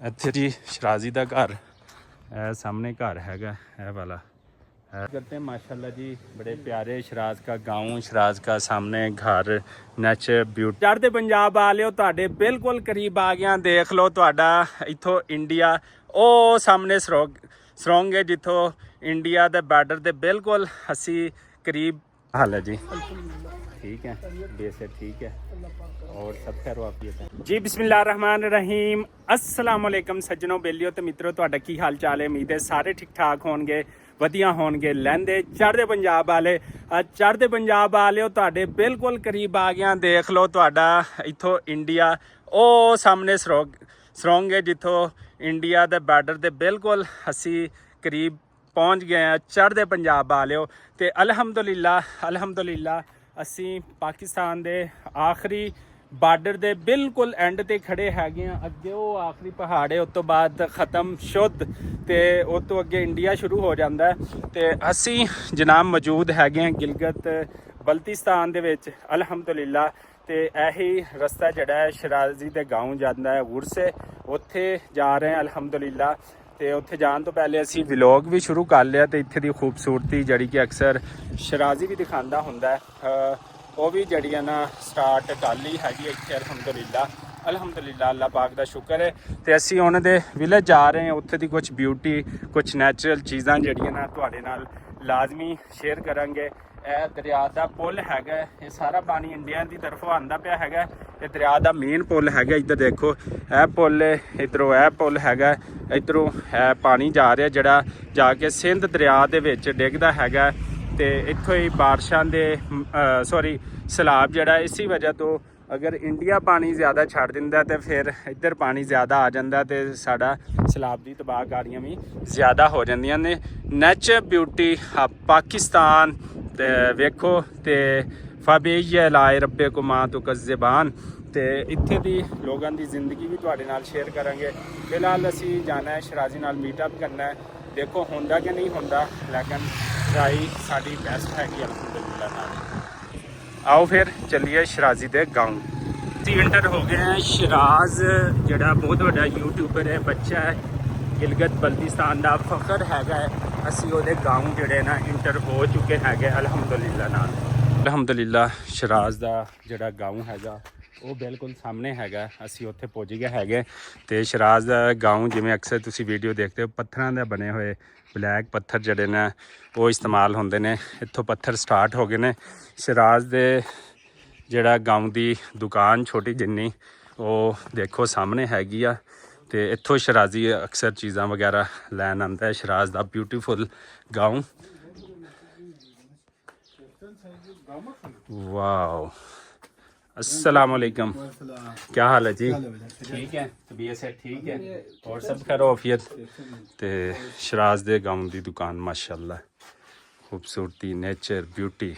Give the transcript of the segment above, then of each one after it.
ਇੱਥੇ जी शराजी का घर सामने घर हैगा है वाला करते हैं माशाल्लाह जी। बड़े प्यारे शराज का गांव, शराज का सामने घर, नेचर ब्यूटी। चढ़ते पंजाब वाले ਤੁਹਾਡੇ बिल्कुल करीब आ गया। देख लो ਤੁਹਾਡਾ इथों इंडिया ਉਹ सामने ਸਰੋਂਗ है जिथों इंडिया के बार्डर के बिल्कुल असी करीब। हाल है जी ठीक है, बेसे ठीक है और सब खैर वाफियत है जी। बिस्मिल्लाहिर्रहमानिर्रहीम। अस्सलाम वालेकुम सज्जनों, बेलियो तो मित्रों, ਤੁਹਾਡਾ ਕੀ ਹਾਲ ਚਾਲ ਹੈ? उम्मीद है सारे ठीक ठाक होणगे, ਵਧੀਆ ਹੋਣਗੇ। ਲਹਿੰਦੇ ਚੜ੍ਹਦੇ ਪੰਜਾਬ ਵਾਲੇ ਚੜ੍ਹਦੇ ਪੰਜਾਬ ਵਾਲਿਓ ਤੁਹਾਡੇ ਬਿਲਕੁਲ ਕਰੀਬ ਆ ਗਿਆ। ਦੇਖ ਲਓ ਤੁਹਾਡਾ ਇੱਥੋਂ ਇੰਡੀਆ ਉਹ ਸਾਹਮਣੇ ਸਰੋਂਗ ਹੈ ਜਿੱਥੋਂ ਇੰਡੀਆ ਦੇ ਬਾਰਡਰ ਦੇ ਬਿਲਕੁਲ ਅਸੀਂ ਕਰੀਬ ਪਹੁੰਚ ਗਏ ਆ ਚੜ੍ਹਦੇ ਪੰਜਾਬ ਵਾਲਿਓ। ਤੇ ਅਲਹਮਦੁਲਿਲਾ ਅਸੀਂ ਪਾਕਿਸਤਾਨ ਦੇ ਆਖਰੀ ਬਾਰਡਰ ਦੇ ਬਿਲਕੁਲ ਐਂਡ ਤੇ ਖੜੇ ਹੈਗੇ ਆ। ਅੱਗੇ ਉਹ ਆਖਰੀ ਪਹਾੜ ਹੈ, ਉਸ ਤੋਂ ਬਾਅਦ ਖਤਮ ਸ਼ੁੱਧ ਤੇ ਉਸ ਤੋਂ ਅੱਗੇ ਇੰਡੀਆ ਸ਼ੁਰੂ ਹੋ ਜਾਂਦਾ ਹੈ। ਤੇ ਅਸੀਂ ਜਨਾਬ ਮੌਜੂਦ ਹੈਗੇ ਆ ਗਿਲਗਿਤ ਬਲਤਿਸਤਾਨ ਦੇ ਵਿੱਚ ਅਲਹਮਦੁਲਿਲਾ। ਤੇ ਇਹੀ ਰਸਤਾ ਜਿਹੜਾ ਹੈ ਸ਼ਰਾਜ਼ੀ ਦੇ ਗਾਉਂ ਜਾਂਦਾ ਹੈ ਗੁਰਸੇ, ਉੱਥੇ ਜਾ ਰਹੇ ਹਾਂ ਅਲਹਮਦੁਲਿਲਾ। ਤੇ ਉੱਥੇ ਜਾਣ ਤੋਂ ਪਹਿਲੇ ਅਸੀਂ ਵਲੌਗ ਵੀ ਸ਼ੁਰੂ ਕਰ ਲਿਆ ਤੇ ਇੱਥੇ ਦੀ ਖੂਬਸੂਰਤੀ ਜਿਹੜੀ ਕਿ ਅਕਸਰ ਸ਼ਰਾਜ਼ੀ ਵੀ ਦਿਖਾਉਂਦਾ ਹੁੰਦਾ ਹੈ ਉਹ ਵੀ ਜਿਹੜੀ ਨਾ ਸਟਾਰਟ ਕਰ ਲਈ ਹੈਗੀ ਇੱਥੇ ਅਲਹਮਦੁਲਿਲਾ। ਅੱਲਾਹ ਪਾਕ ਦਾ ਸ਼ੁਕਰ ਹੈ। ਤੇ ਅਸੀਂ ਉਹਨਾਂ ਦੇ ਵਿਲੇਜ ਜਾ ਰਹੇ ਹਾਂ, ਉੱਥੇ ਦੀ ਕੁਝ ਬਿਊਟੀ, ਕੁਝ ਨੈਚੁਰਲ ਚੀਜ਼ਾਂ ਜਿਹੜੀਆਂ ਨਾ ਤੁਹਾਡੇ ਨਾਲ ਲਾਜ਼ਮੀ ਸ਼ੇਅਰ ਕਰਾਂਗੇ। ਇਹ ਦਰਿਆ ਦਾ ਪੁੱਲ ਹੈਗਾ, ਇਹ ਸਾਰਾ ਪਾਣੀ ਇੰਡੀਆ ਦੀ ਤਰਫੋਂ ਆਉਂਦਾ ਪਿਆ ਹੈਗਾ। ਇਹ ਦਰਿਆ ਦਾ ਮੇਨ ਪੁੱਲ ਹੈਗਾ, ਇੱਧਰ ਦੇਖੋ ਇਹ ਪੁੱਲ ਹੈ, ਇੱਧਰੋਂ ਇਹ ਪੁੱਲ ਹੈਗਾ, ਇੱਧਰੋਂ ਇਹ ਪਾਣੀ ਜਾ ਰਿਹਾ ਜਿਹੜਾ ਜਾ ਕੇ ਸਿੰਧ ਦਰਿਆ ਦੇ ਵਿੱਚ ਡਿੱਗਦਾ ਹੈਗਾ। ਤੇ ਇੱਥੋਂ ਹੀ ਬਾਰਿਸ਼ਾਂ ਦੇ ਸੈਲਾਬ ਜਿਹੜਾ ਇਸੇ ਵਜ੍ਹਾ ਤੋਂ ਅਗਰ ਇੰਡੀਆ ਪਾਣੀ ਜ਼ਿਆਦਾ ਛੱਡ ਦਿੰਦਾ ਤੇ ਫਿਰ ਇੱਧਰ ਪਾਣੀ ਜ਼ਿਆਦਾ ਆ ਜਾਂਦਾ ਤੇ ਸਾਡਾ ਸੈਲਾਬ ਦੀ ਤਬਾਹਕਾਰੀਆਂ ਵੀ ਜ਼ਿਆਦਾ ਹੋ ਜਾਂਦੀਆਂ ਨੇ। ਨੈਚਰ ਬਿਊਟੀ ਪਾਕਿਸਤਾਨ ਤੇ ਵੇਖੋ ਤੇ ਫਬੀਯ ਲਾਏ ਰੱਬੇ ਕੋ ਮਾਂ ਤੋਂ ਕਜ਼ਬਾਨ। ਤੇ ਇੱਥੇ ਦੀ ਲੋਕਾਂ ਦੀ ਜ਼ਿੰਦਗੀ ਵੀ ਤੁਹਾਡੇ ਨਾਲ ਸ਼ੇਅਰ ਕਰਾਂਗੇ। ਫਿਲਹਾਲ ਅਸੀਂ ਜਾਣਾ ਹੈ ਸ਼ਰਾਜ਼ੀ ਨਾਲ ਮੀਟਅਪ ਕਰਨਾ ਹੈ, ਦੇਖੋ ਹੁੰਦਾ ਕਿ ਨਹੀਂ ਹੁੰਦਾ, ਲੇਕਿਨ ਟਰਾਈ ਸਾਡੀ ਬੈਸਟ ਹੈਗੀ ਅਲਹਮਦੁਲਿਲਾ ਨਾਲ। आओ फिर चलिए शराजी दे गाँव। ਅਸੀਂ ਇੰਟਰ ਹੋ ਗਏ ਹਾਂ ਸ਼ਰਾਜ਼, ਜਿਹੜਾ ਬਹੁਤ ਵੱਡਾ ਯੂਟਿਊਬਰ ਹੈ, ਬੱਚਾ ਹੈ, ਗਿਲਗਿਤ ਬਲਤਿਸਤਾਨ ਦਾ ਫਖਰ ਹੈਗਾ ਹੈ। ਅਸੀਂ ਉਹਦੇ ਗਾँव ਜਿਹੜੇ ਨਾ ਇੰਟਰ ਹੋ ਚੁੱਕੇ ਹੈਗੇ ਅਲਹਮਦੁਲਿਲਾ ਨਾਲ। ਅਲਹਮਦੁਲਿਲਾ ਸ਼ਰਾਜ਼ ਦਾ ਜਿਹੜਾ ਗਾँव ਹੈਗਾ ਉਹ ਬਿਲਕੁਲ ਸਾਹਮਣੇ ਹੈਗਾ, ਅਸੀਂ ਉੱਥੇ ਪਹੁੰਚ ਗਏ ਹੈਗੇ। ਤੇ ਸ਼ਰਾਜ਼ ਦਾ ਗਾँव ਜਿਵੇਂ ਅਕਸਰ ਤੁਸੀਂ ਵੀਡੀਓ ਦੇਖਦੇ ਹੋ ਪੱਥਰਾਂ ਦੇ ਬਣੇ ਹੋਏ ਬਲੈਕ ਪੱਥਰ ਜਿਹੜੇ ਨੇ ਉਹ ਇਸਤੇਮਾਲ ਹੁੰਦੇ ਨੇ। ਇੱਥੋਂ ਪੱਥਰ ਸਟਾਰਟ ਹੋ ਗਏ ਨੇ। ਸ਼ਰਾਜ਼ ਦੇ ਜਿਹੜਾ ਗਾँव ਦੀ ਦੁਕਾਨ ਛੋਟੀ ਜਿੰਨੀ ਉਹ ਦੇਖੋ ਸਾਹਮਣੇ ਹੈਗੀ ਆ। ਤੇ ਇੱਥੋਂ ਸ਼ਰਾਜ਼ੀ ਅਕਸਰ ਚੀਜ਼ਾਂ ਵਗੈਰਾ ਲੈਣ ਆਉਂਦਾ ਹੈ। ਸ਼ਰਾਜ਼ ਦਾ ਬਿਊਟੀਫੁਲ ਗਾँव। ਵਾਓ, अस्सलाम वालेकुम, क्या हाल है जी? ठीक है, तबीयत से ठीक है और सब खैर वाफियत। तो शराज दे गाँव की दुकान माशाल्लाह, खूबसूरती, नेचर, ब्यूटी,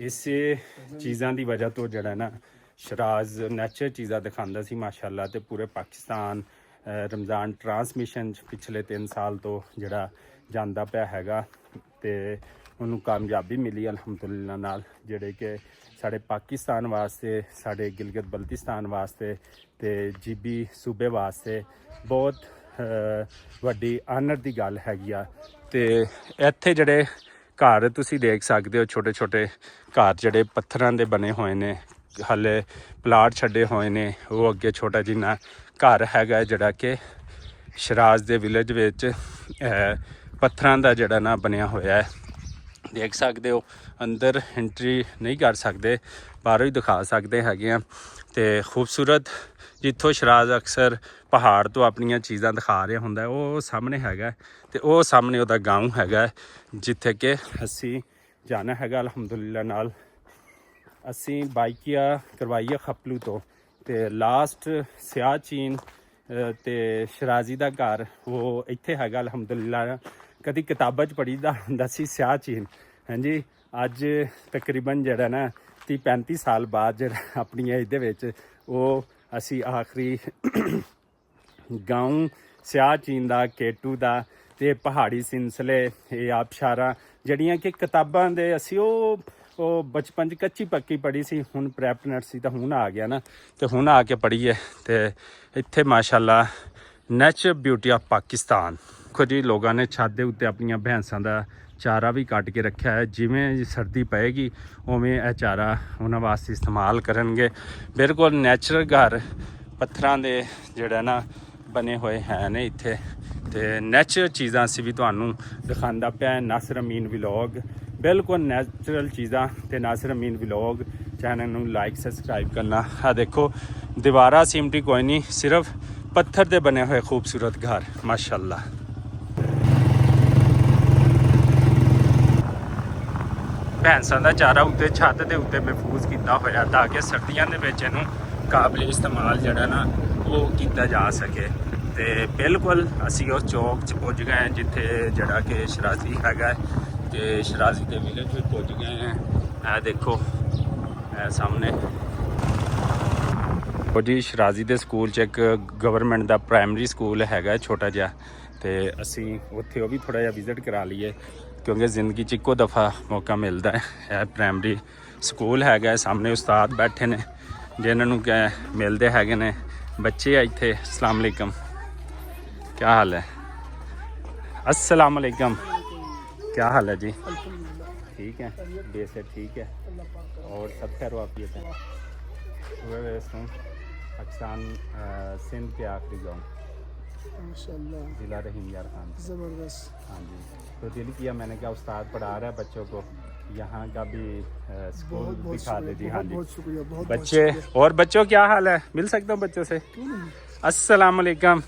इस चीज़ों की वजह तो जड़ा ना शराज नैचर चीज़ा दिखाता सी माशाल्लाह। तो पूरे पाकिस्तान रमज़ान ट्रांसमिशन पिछले 3 साल तो जड़ा जाता पिया हैगा ते उन्होंने कामयाबी मिली अलहमदुलिल्लाह नाल, जेड़े कि साढ़े पाकिस्तान वास्ते, साढ़े गिलगित बल्तिस्तान वास्ते ते जीबी सूबे वास्ते बहुत वड्डी आनर की गल हैगी आ। ते इत्थे जड़े घर तुसी देख सकते हो, छोटे छोटे घर जड़े पत्थरां दे बने हुए ने, हाले प्लाट छड्डे हुए ने। वो अगे छोटा जिन्ना घर हैगा जड़ा कि शराज दे विलेज विच पत्थरां दा जड़ा ना बनया होया है। देख सकते हो अंदर एंट्री नहीं कर सकते, बाहरों ही दिखा सकते हैं। तो खूबसूरत जिथों शराज अक्सर पहाड़ तो अपन चीज़ां दिखा रहा होंगे वो सामने हैगा। तो वो सामने उसका गाँव हैगा जिथे कि असी जाना हैगा अलहमदुलिल्लाह नाल। असी बाइकिया करवाई है खपलू तो लास्ट सियाचीन ते शराजी का घर वो इत्थे हैगा अलहमदुलिल्लाह। कभी किताबों च पढ़ी दा हुंदा सी सियाचीन, हाँ जी। अज तकरीबन जड़ा ना 30-35 साल बाद जड़ा अपनी एज दे विच वो असी आखिरी गाँव सियाचीन दा, केटू दा ते पहाड़ी सिलसिले ये आबशारां जड़ियां कि किताबां दे असी वो बचपन च कच्ची पक्की पढ़ी सी, हुण प्रैप नर्सरी तो हुण आ गया ना, तो हुण आके पढ़ी है। तो इत्थे माशाल्लाह ਨੈਚੁਰਲ ਬਿਊਟੀ ਆਫ ਪਾਕਿਸਤਾਨ। ਦੇਖੋ ਜੀ ਲੋਕਾਂ ਨੇ ਛੱਤ ਦੇ ਉੱਤੇ ਆਪਣੀਆਂ ਭੈਂਸਾਂ ਦਾ ਚਾਰਾ ਵੀ ਕੱਟ ਕੇ ਰੱਖਿਆ ਹੈ। ਜਿਵੇਂ ਸਰਦੀ ਪਏਗੀ ਉਵੇਂ ਇਹ ਚਾਰਾ ਉਹਨਾਂ ਵਾਸਤੇ ਇਸਤੇਮਾਲ ਕਰਨਗੇ। ਬਿਲਕੁਲ ਨੈਚੁਰਲ ਘਰ ਪੱਥਰਾਂ ਦੇ ਜਿਹੜਾ ਨਾ ਬਣੇ ਹੋਏ ਹੈ ਨੇ ਇੱਥੇ, ਤੇ ਨੈਚੁਰਲ ਚੀਜ਼ਾਂ ਅਸੀਂ ਵੀ ਤੁਹਾਨੂੰ ਦਿਖਾਉਂਦਾ ਪਿਆ। ਨਾਸਰ ਅਮੀਨ ਵਲੌਗ, ਬਿਲਕੁਲ ਨੈਚੁਰਲ ਚੀਜ਼ਾਂ ਤੇ ਨਾਸਰ ਅਮੀਨ ਵਲੌਗ ਚੈਨਲ ਨੂੰ ਲਾਈਕ ਸਬਸਕ੍ਰਾਈਬ ਕਰਨਾ। ਆ ਦੇਖੋ ਦੀਵਾਰਾਂ ਸੀਮਟੀ ਕੋਈ ਨਹੀਂ, ਸਿਰਫ ਪੱਥਰ ਦੇ ਬਣੇ ਹੋਏ ਖੂਬਸੂਰਤ ਘਰ ਮਾਸ਼ਾਅੱਲਾ। ਭੈਂਸਾਂ ਦਾ ਚਾਰਾ ਉੱਤੇ ਛੱਤ ਦੇ ਉੱਤੇ ਮਹਿਫੂਜ਼ ਕੀਤਾ ਹੋਇਆ ਤਾਂ ਕਿ ਸਰਦੀਆਂ ਦੇ ਵਿੱਚ ਇਹਨੂੰ ਕਾਬਲੇ ਇਸਤੇਮਾਲ ਜਿਹੜਾ ਨਾ ਉਹ ਕੀਤਾ ਜਾ ਸਕੇ। ਤੇ ਬਿਲਕੁਲ ਅਸੀਂ ਉਸ ਚੌਕ 'ਚ ਪੁੱਜ ਗਏ ਜਿੱਥੇ ਜਿਹੜਾ ਕਿ ਸ਼ਰਾਜ਼ੀ ਹੈਗਾ, ਤੇ ਸ਼ਰਾਜ਼ੀ ਦੇ ਵਿਲੇਜ ਵਿੱਚ ਪੁੱਜ ਗਏ ਹਾਂ। ਇਹ ਦੇਖੋ ਇਹ ਸਾਹਮਣੇ ਉਹ ਜੀ ਸ਼ਰਾਜ਼ੀ ਦੇ ਸਕੂਲ 'ਚ ਇੱਕ ਗਵਰਨਮੈਂਟ ਦਾ ਪ੍ਰਾਇਮਰੀ ਸਕੂਲ ਹੈਗਾ ਛੋਟਾ ਜਿਹਾ, ਤੇ ਅਸੀਂ ਉੱਥੇ ਉਹ ਵੀ ਥੋੜ੍ਹਾ ਜਿਹਾ ਵਿਜ਼ਿਟ ਕਰਾ ਲਈਏ ਕਿਉਂਕਿ ਜ਼ਿੰਦਗੀ 'ਚ ਇੱਕੋ ਦਫਾ ਮੌਕਾ ਮਿਲਦਾ ਹੈ। ਇਹ ਪ੍ਰਾਇਮਰੀ ਸਕੂਲ ਹੈਗਾ, ਸਾਹਮਣੇ ਉਸਤਾਦ ਬੈਠੇ ਨੇ ਜਿਨ੍ਹਾਂ ਨੂੰ ਮਿਲਦੇ ਹੈਗੇ ਨੇ ਬੱਚੇ ਆ ਇੱਥੇ। अस्सलाम वालेकुम, क्या हाल है? अस्सलाम वालेकुम, क्या हाल है जी? ठीक है, बेसे ठीक है और सब खैर वाफियत है। पाकिस्तान सिंध के आखिरी गाँव माशाअल्लाह, जिला रहीम यार खान। ज़बरदस्त। हाँ जी, तो दिल किया मैंने क्या उस्ताद पढ़ा रहा है बच्चों को, यहाँ का भी स्कूल दिखा दे दी। हाँ जी, बहुत शुक्रिया। बहुत बच्चे और बच्चों क्या हाल है? मिल सकता हूँ बच्चों से? अस्सलाम वालेकुम,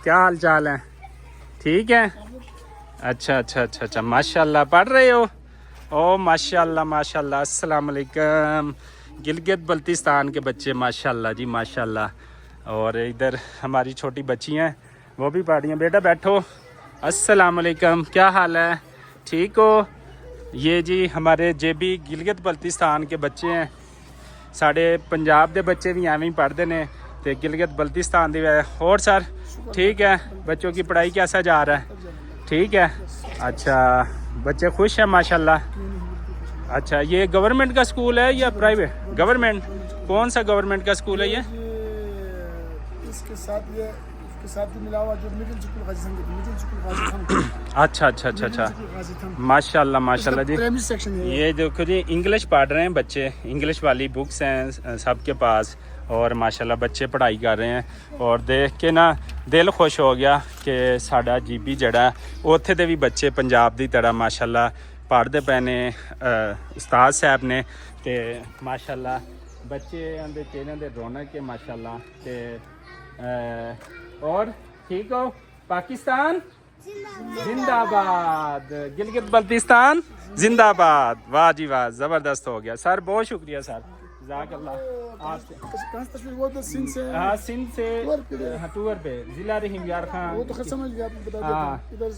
क्या हाल चाल है? ठीक है, अच्छा अच्छा अच्छा अच्छा, माशाल्लाह पढ़ रहे हो? ओ माशाल्लाह माशाल्लाह। अस्सलाम वालेकुम। गिलगित बल्तिस्तान के बच्चे माशाल्लाह जी माशाल्लाह। और इधर हमारी छोटी बच्ची हैं वो भी पढ़ रही हैं। बेटा बैठो। अस्सलाम वालेकुम, क्या हाल है? ठीक हो? ये जी हमारे जेबी गिलगित बल्तिस्तान के बच्चे हैं। साढ़े पंजाब के बच्चे भी एवं ही पढ़ते हैं तो गिलगित बल्तिस्तान दी। और सर ठीक है, बच्चों की पढ़ाई कैसा जा रहा है? ठीक है, अच्छा बच्चे खुश हैं माशाल्लाह। अच्छा, ये गवर्नमेंट का स्कूल है या प्राइवेट? गवर्नमेंट। कौन सा गवर्नमेंट का स्कूल है ये? इसके साथ ये इसके साथ ही मिला हुआ जो मिडिल स्कूल गाजी थम, मिडिल स्कूल गाजी थम। अच्छा अच्छा अच्छा अच्छा, माशाल्लाह माशाल्लाह जी। प्राइमरी सेक्शन है ये देखो जी इंग्लिश पढ़ रहे हैं बच्चे, इंग्लिश वाली बुक्स हैं सबके पास और माशाल्लाह बच्चे पढ़ाई कर रहे हैं। और देख के ना दिल खुश हो गया कि साडा जीबी जड़ा उत्थे दे भी बच्चे पंजाब दी तरह माशाल्लाह पढ़ते पे ने उस्ताद साहब ने, ते माशाल्लाह बच्चे दे चेहरे दे रौनक के माशाल्लाह। ते और ठीक हो? पाकिस्तान जिंदाबाद, गिलगित बल्तिस्तान जिंदाबाद। वाह जी वाह, ज़बरदस्त हो गया सर, बहुत शुक्रिया सर, जज़ाकल्लाह। आपसे कहाँ से तस्वीर? वो तो सिंध से। हाँ सिंध से टूर पे जिला रहीम यार खान। वो तो खैर समझ गया, आपको बता हाँ। देता। इधर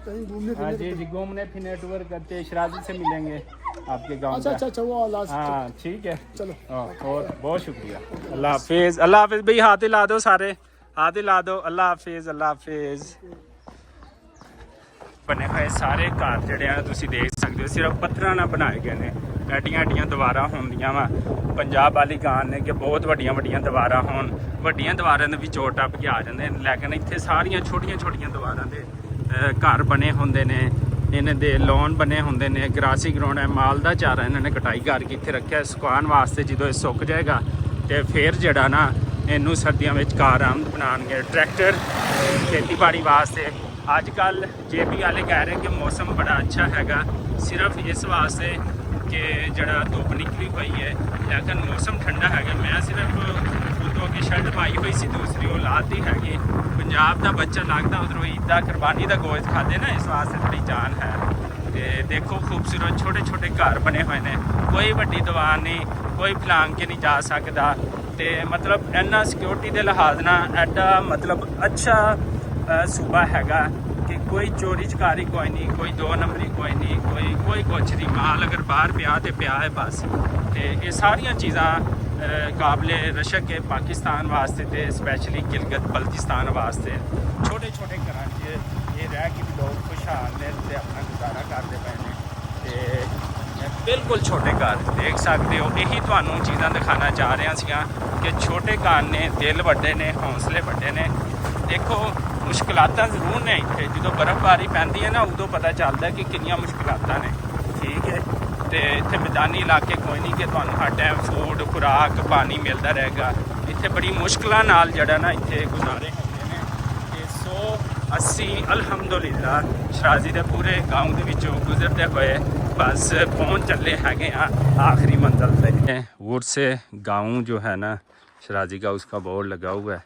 कहीं घूमने हाँ फिरने जी जी, घूमने फिरने टूर करते शराजी से मिलेंगे आपके गांव अच्छा का। अच्छा अच्छा, वो लास्ट। हाँ ठीक है, चलो। और बहुत शुक्रिया। अल्लाह हाफिज़, अल्लाह हाफिज़। भाई हाथ हिला दो सारे, हाथ हिला दो। अल्लाह हाफिज़, अल्लाह हाफिज़। बने हुए सारे घर ਜਿਹੜੇ ਆ ਤੁਸੀਂ ਦੇਖ ਸਕਦੇ ਹੋ ਸਿਰਫ ਪੱਥਰਾਂ ਨਾਲ ਬਣਾਏ ਗਏ ਨੇ। ਐਡੀਆਂ ਐਡੀਆਂ ਦੀਵਾਰਾਂ ਹੁੰਦੀਆਂ ਵਾ ਪੰਜਾਬ ਵਾਲੀ ਗਾਨ ਨੇ ਕਿ ਬਹੁਤ ਵੱਡੀਆਂ ਵੱਡੀਆਂ ਦੀਵਾਰਾਂ ਹੋਣ, ਵੱਡੀਆਂ ਦੀਵਾਰਾਂ ਦੇ ਵੀ ਚੋਟ ਟੱਪ ਕੇ ਆ ਜਾਂਦੇ ਨੇ, ਲੇਕਿਨ ਇੱਥੇ ਸਾਰੀਆਂ ਛੋਟੀਆਂ ਛੋਟੀਆਂ ਦੀਵਾਰਾਂ ਦੇ ਘਰ ਬਣੇ ਹੁੰਦੇ ਨੇ। ਇਹਨਾਂ ਦੇ ਲੋਨ ਬਣੇ ਹੁੰਦੇ ਨੇ, ਗਰਾਸੀ ਗਰਾਉਂਡ ਹੈ, ਮਾਲ ਦਾ ਚਾਰਾ ਇਹਨਾਂ ਨੇ ਕਟਾਈ ਕਰਕੇ ਇੱਥੇ ਰੱਖਿਆ ਸੁਕਾਉਣ ਵਾਸਤੇ। ਜਦੋਂ ਇਹ ਸੁੱਕ ਜਾਏਗਾ ਤੇ ਫਿਰ ਜਿਹੜਾ ਨਾ ਇਹਨੂੰ ਸਰਦੀਆਂ ਵਿੱਚ ਕਾਰਾਮਦ ਬਣਾਉਣਗੇ ਟਰੈਕਟਰ ਖੇਤੀਬਾੜੀ ਵਾਸਤੇ। ਅੱਜ ਕੱਲ जेबी वाले कह रहे हैं कि मौसम बड़ा अच्छा हैगा, सिर्फ इस वास्ते कि जड़ा धुप निकली हुई है, लेकिन मौसम ठंडा हैगा। मैं सिर्फ उतो की शर्ट पाई हुई सी, दूसरी वो लाती हैगी। पंजाब का बच्चा लगता उधरों ईद का कुरबानी का गोश्त खाते ना, इस वास्ते थोड़ी जान है। तो देखो खूबसूरत छोटे छोटे घर बने हुए हैं, कोई वड्डी दीवार नहीं, कोई फलांग के नहीं जा सकता। तो मतलब इन्ना सिक्योरिटी के लिहाज ना एडा मतलब अच्छा सूबा हैगा कि कोई चोरी चकारी कोई नहीं, कोई दो नंबरी कोई नहीं, कोई कुछ नहीं। माल अगर बाहर पिया तो पिया है बस। तो ये सारिया चीज़ां काबिले रशक है पाकिस्तान वास्ते, तो स्पैशली गिलगित बल्तिस्तान वास्ते। छोटे छोटे घर ये रह के भी लोग खुशहाल ने ते अपना गुजारा करते पे ने। ते बिल्कुल छोटे घर देख सकते हो। यही तुहानू चीज़ां दिखाना चाह रहा सीगा कि छोटे घर ने, दिल वड्डे ने, हौसले वड्डे ने। ਦੇਖੋ ਮੁਸ਼ਕਲਾਤਾਂ ਜ਼ਰੂਰ ਨੇ ਇੱਥੇ, ਜਦੋਂ ਬਰਫ਼ਬਾਰੀ ਪੈਂਦੀ ਹੈ ਨਾ ਉਦੋਂ ਪਤਾ ਚੱਲਦਾ ਕਿ ਕਿੰਨੀਆਂ ਮੁਸ਼ਕਲਾਤਾਂ ਨੇ। ਠੀਕ ਹੈ, ਤੇ ਇੱਥੇ ਮੈਦਾਨੀ ਇਲਾਕੇ ਕੋਈ ਨਹੀਂ ਕਿ ਤੁਹਾਨੂੰ ਹਰ ਟਾਈਮ ਫੂਡ, ਖੁਰਾਕ, ਪਾਣੀ ਮਿਲਦਾ ਰਹੇਗਾ। ਇੱਥੇ ਬੜੀ ਮੁਸ਼ਕਲਾਂ ਨਾਲ ਜਿਹੜਾ ਨਾ ਇੱਥੇ ਗੁਜ਼ਾਰੇ ਹੁੰਦੇ ਨੇ। ਤੇ ਸੋ ਅਸੀਂ ਅਲਹਮਦੁਲਿਲਾ ਸ਼ਰਾਜ਼ੀ ਦੇ ਪੂਰੇ ਗਾਉਂ ਦੇ ਵਿੱਚੋਂ ਗੁਜ਼ਰਦੇ ਹੋਏ बस पहुंच चले हैं आखिरी मंजिल पे। वुड से गाँव जो है ना शराजी का, उसका बोर्ड लगा हुआ है,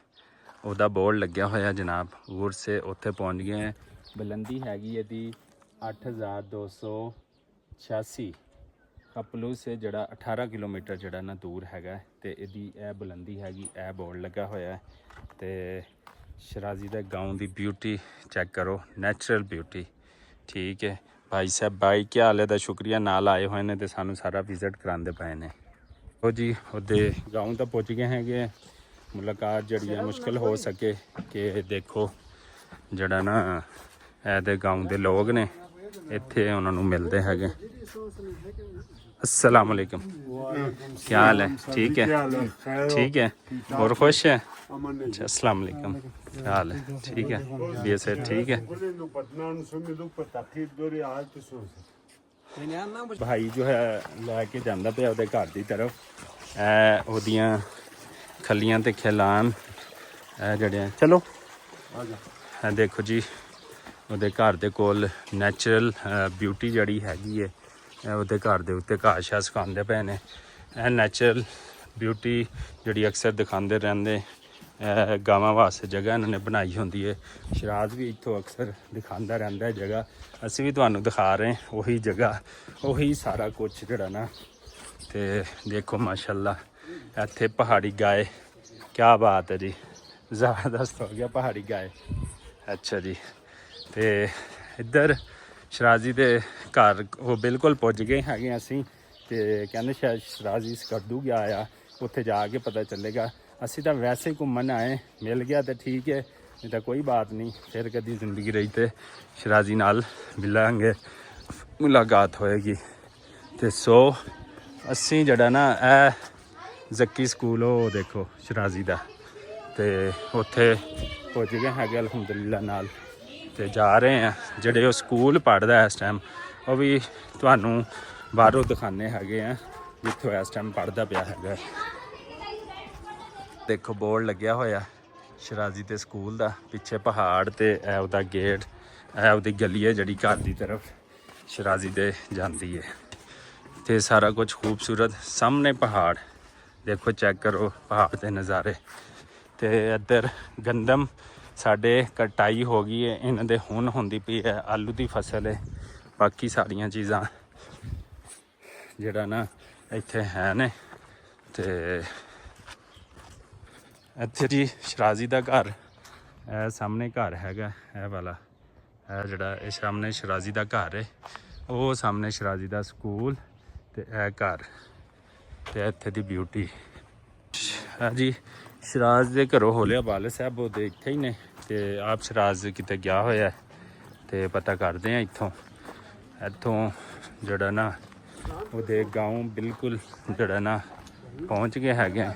ਉਹਦਾ बोर्ड लग्या होया जनाब। वुड से उत्थे पहुंच गए हैं। बुलंदी हैगी ਇਹਦੀ 8286। ਕਪਲੂ ਸੇ ਜਿਹੜਾ 18 ਕਿਲੋਮੀਟਰ ਜਿਹੜਾ ਨਾ ਦੂਰ ਹੈਗਾ ਤੇ ਇਹਦੀ ਇਹ ਬੁਲੰਦੀ ਹੈਗੀ। ਇਹ बोर्ड ਲੱਗਾ ਹੋਇਆ ਤੇ ਸ਼ਰਾਜ਼ੀ ਦੇ ਗਾਉਂ ਦੀ ਬਿਊਟੀ ਚੈੱਕ ਕਰੋ, ਨੈਚੁਰਲ ਬਿਊਟੀ। ਠੀਕ ਹੈ ਭਾਈ ਸਾਹਿਬ, ਬਾਈ ਕੀ ਹਾਲ ਹੈ ਦਾ ਸ਼ੁਕਰੀਆ, ਨਾਲ ਆਏ ਹੋਏ ਨੇ ਤੇ ਸਾਨੂੰ ਸਾਰਾ ਵਿਜ਼ਿਟ ਕਰਾਉਂਦੇ ਪਏ ਨੇ। ਉਹ ਜੀ ਉਹਦੇ ਗਾਉਂ ਤਾਂ ਪਹੁੰਚ ਗਏ ਹੈਗੇ। ਮੁਲਾਕਾਤ ਜਿਹੜੀ ਹੈ ਮੁਸ਼ਕਿਲ ਹੋ ਸਕੇ ਕਿ ਦੇਖੋ ਜਿਹੜਾ ਨਾ ਇਹਦੇ ਗਾਉਂ ਦੇ ਲੋਕ ਨੇ ਇੱਥੇ ਉਹਨਾਂ ਨੂੰ ਮਿਲਦੇ ਹੈਗੇ। अस्सलाम वालेकुम, क्या हाल है? ठीक है, ठीक है, और खुश है? अच्छा, अस्सलाम वालेकुम, क्या हाल है? ठीक है, बी से ठीक है। भाई जो है लैके जाता पे ਉਹਦੇ ਘਰ ਦੀ ਤਰਫ। ਉਹਦੀਆਂ ਖੱਲੀਆਂ ਤੇ ਖਿਲਾਨ ਜਿਹੜੇ ਚਲੋ ਦੇਖੋ ਜੀ ਉਹਦੇ ਘਰ ਦੇ ਕੋਲ ਨੈਚੁਰਲ ਬਿਊਟੀ ਜਿਹੜੀ ਹੈਗੀ ਹੈ। ਉਹਦੇ ਘਰ ਦੇ ਉੱਤੇ ਘਾਹ ਸ਼ਾਹ ਸੁਕਾਉਂਦੇ ਪਏ ਨੇ। ਇਹ ਨੈਚੁਰਲ ਬਿਊਟੀ ਜਿਹੜੀ ਅਕਸਰ ਦਿਖਾਉਂਦੇ ਰਹਿੰਦੇ ਗਾਵਾਂ ਵਾਸਤੇ ਜਗ੍ਹਾ ਇਹਨਾਂ ਨੇ ਬਣਾਈ ਹੁੰਦੀ ਹੈ। ਸ਼ਰਾਜ਼ ਵੀ ਇੱਥੋਂ ਅਕਸਰ ਦਿਖਾਉਂਦਾ ਰਹਿੰਦਾ ਹੈ ਜਗ੍ਹਾ। ਅਸੀਂ ਵੀ ਤੁਹਾਨੂੰ ਦਿਖਾ ਰਹੇ ਉਹੀ ਜਗ੍ਹਾ, ਉਹੀ ਸਾਰਾ ਕੁਝ ਜਿਹੜਾ ਨਾ। ਤੇ ਦੇਖੋ ਮਾਸ਼ਾਅੱਲਾ ਇੱਥੇ ਪਹਾੜੀ ਗਾਏ, ਕਿਆ ਬਾਤ ਹੈ ਜੀ, ਜ਼ਬਰਦਸਤ ਹੋ ਗਿਆ ਪਹਾੜੀ ਗਾਏ। ਅੱਛਾ ਜੀ, ਤੇ ਇੱਧਰ ਸ਼ਰਾਜ਼ੀ ਦੇ ਘਰ ਉਹ ਬਿਲਕੁਲ ਪੁੱਜ ਗਏ ਹੈਗੇ ਅਸੀਂ। ਤੇ ਕਹਿੰਦੇ ਸ਼ਾਇਦ ਸ਼ਰਾਜ਼ੀ ਸਕਰਦੂ ਗਿਆ ਆ, ਉੱਥੇ ਜਾ ਕੇ ਪਤਾ ਚੱਲੇਗਾ। ਅਸੀਂ ਤਾਂ ਵੈਸੇ ਹੀ ਘੁੰਮਣ ਆਏ, ਮਿਲ ਗਿਆ ਤਾਂ ਠੀਕ ਹੈ, ਨਹੀਂ ਤਾਂ ਕੋਈ ਬਾਤ ਨਹੀਂ। ਫਿਰ ਕਦੀ ਜ਼ਿੰਦਗੀ ਰਹੀ ਤੇ ਸ਼ਰਾਜ਼ੀ ਨਾਲ ਮਿਲਾਂਗੇ, ਮੁਲਾਕਾਤ ਹੋਏਗੀ। ਤੇ ਸੋ ਅਸੀਂ ਜਿਹੜਾ ਨਾ ਇਹ ਜ਼ੱਕੀ ਸਕੂਲ ਉਹ ਦੇਖੋ ਸ਼ਰਾਜ਼ੀ ਦਾ, ਤੇ ਉੱਥੇ ਪੁੱਜ ਗਏ ਹੈਗੇ ਅਲਹਮਦੁਲਿਲਾ ਨਾਲ। ਤੇ ਜਾ ਰਹੇ ਆ ਜਿਹੜੇ ਉਹ ਸਕੂਲ ਪੜ੍ਹਦਾ ਇਸ ਟਾਈਮ, ਉਹ ਵੀ ਤੁਹਾਨੂੰ ਬਾਹਰੋਂ ਦਿਖਾਣੇ ਹੈਗੇ ਆ ਜਿੱਥੋਂ ਇਸ ਟਾਈਮ ਪੜ੍ਹਦਾ ਪਿਆ ਹੈਗਾ। ਦੇਖੋ ਬੋਰਡ ਲੱਗਿਆ ਹੋਇਆ ਸ਼ਰਾਜ਼ੀ ਤੇ ਸਕੂਲ ਦਾ, ਪਿੱਛੇ ਪਹਾੜ ਤੇ ਇਹ ਉਹਦਾ ਗੇਟ, ਇਹ ਉਹਦੀ ਗਲੀ ਹੈ ਜਿਹੜੀ ਘਰ ਦੀ ਤਰਫ ਸ਼ਰਾਜ਼ੀ ਦੇ ਜਾਂਦੀ ਹੈ। ਤੇ ਸਾਰਾ ਕੁਝ ਖੂਬਸੂਰਤ, ਸਾਹਮਣੇ ਪਹਾੜ ਦੇਖੋ, ਚੈੱਕ ਕਰੋ ਪਹਾੜ ਦੇ ਨਜ਼ਾਰੇ। ਤੇ ਇੱਧਰ ਗੰਦਮ ਸਾਡੇ ਕਟਾਈ ਹੋ ਗਈ ਹੈ, ਇਹਨਾਂ ਦੇ ਹੁਣ ਹੁੰਦੀ ਪਈ ਹੈ। ਆਲੂ ਦੀ ਫਸਲ ਹੈ, ਬਾਕੀ ਸਾਰੀਆਂ ਚੀਜ਼ਾਂ ਜਿਹੜਾ ਨਾ ਇੱਥੇ ਹੈ ਨੇ। ਤੇ ਇੱਥੇ ਜੀ ਸ਼ਰਾਜ਼ੀ ਦਾ ਘਰ, ਇਹ ਸਾਹਮਣੇ ਘਰ ਹੈਗਾ ਇਹ ਵਾਲਾ, ਇਹ ਜਿਹੜਾ ਇਹ ਸਾਹਮਣੇ ਸ਼ਰਾਜ਼ੀ ਦਾ ਘਰ ਹੈ, ਉਹ ਸਾਹਮਣੇ ਸ਼ਰਾਜ਼ੀ ਦਾ ਸਕੂਲ ਤੇ ਇਹ ਘਰ ਤੇ ਇੱਥੇ ਦੀ ਬਿਊਟੀ। ਜੀ ਸ਼ਰਾਜ਼ ਦੇ ਘਰੋਂ ਹੋਲਿਆ ਵਾਲ ਸਾਹਿਬ ਉਹਦੇ ਇੱਥੇ ਹੀ ਨੇ। ਤੇ ਆਪ ਸ਼ਰਾਜ਼ ਕਿਤੇ ਗਿਆ ਹੋਇਆ ਤੇ ਪਤਾ ਕਰਦੇ ਆ ਇੱਥੋਂ ਜਿਹੜਾ ਨਾ ਉਹਦੇ ਗਾਉਂ ਬਿਲਕੁਲ ਜਿਹੜਾ ਨਾ ਪਹੁੰਚ ਗਏ ਹੈਗੇ।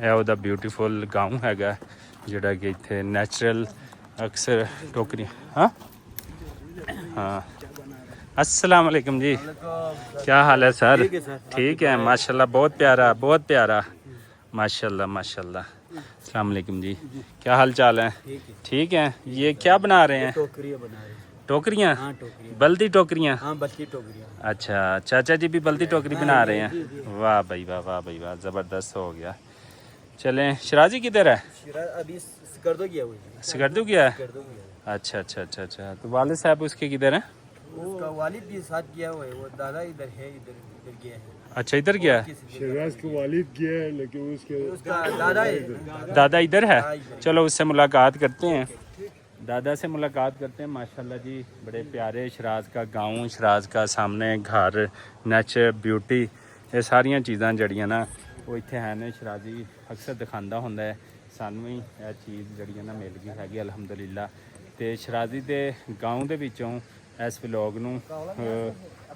ਇਹ ਉਹਦਾ ਬਿਊਟੀਫੁਲ ਗਾਉਂ ਹੈਗਾ ਜਿਹੜਾ ਕਿ ਇੱਥੇ ਨੈਚੁਰਲ ਅਕਸਰ ਟੋਕਰੀ। हाँ अस्सलाम वालेकुम जी, क्या हाल है सर? ठीक है माशाल्लाह, बहुत प्यारा, बहुत प्यारा, माशाल्लाह माशाल्लाह। अस्सलाम वालेकुम जी, क्या हाल चाल है? ठीक है, ये क्या बना रहे हैं? टोकरियाँ बना रहे हैं। टोकरियाँ? बल्दी टोकरियाँ? हाँ, बल्दी टोकरियाँ। अच्छा, चाचा जी भी बल्दी टोकरी बना रहे हैं। वाह भाई वाह, वाह भाई वाह, ज़बरदस्त हो गया। चलें, शराजी किधर है? अभी सिकरदो गया हुआ है। सिकरदू गया है? सिकरदो गया है। अच्छा अच्छा अच्छा अच्छा, तो वालिद साहब उसके किधर हैं? उसका वालिद भी साथ गया हुआ है, वो दादा इधर है, इधर गया है। अच्छा, इधर गया है? शहबाज के वालिद गया है लेकिन उसका दादा है। दादा इधर है? हाँ, इधर। चलो उससे मुलाकात करते हैं, दादा से मुलाकात करते हैं। माशाल्लाह जी, बड़े प्यारे शराज का गांव, शराज का सामने घर, नेचर, ब्यूटी, ये सारिया चीज़ां जड़ियां ना वो इत्थे हैं ने। शराजी अक्सर दिखांदा हुंदा है, सानू ही यह चीज़ जड़ियां ना मिल गई हैगी अलहमदुलिल्लाह। ते शराजी दे गांव दे विचों इस व्लॉग नूं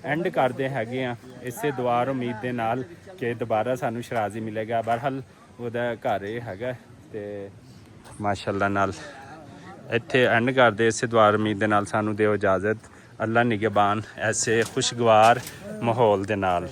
एंड करते हैगे आ इसे दुआ उम्मीद दे नाल कि दोबारा सानू शराजी मिलेगा। बहरहाल ਉਹਦਾ ਘਰ ਇਹ ਹੈਗਾ ਤੇ ਮਾਸ਼ਾਅੱਲਾ ਨਾਲ ਇੱਥੇ ਐਂਡ ਕਰਦੇ ਇਸੇ ਦੁਆ ਉਮੀਦ ਦੇ ਨਾਲ ਸਾਨੂੰ ਦਿਓ ਇਜਾਜ਼ਤ। ਅੱਲਾ ਨਿਗਹਿਬਾਨ ਐਸੇ ਖੁਸ਼ਗਵਾਰ ਮਾਹੌਲ ਦੇ ਨਾਲ।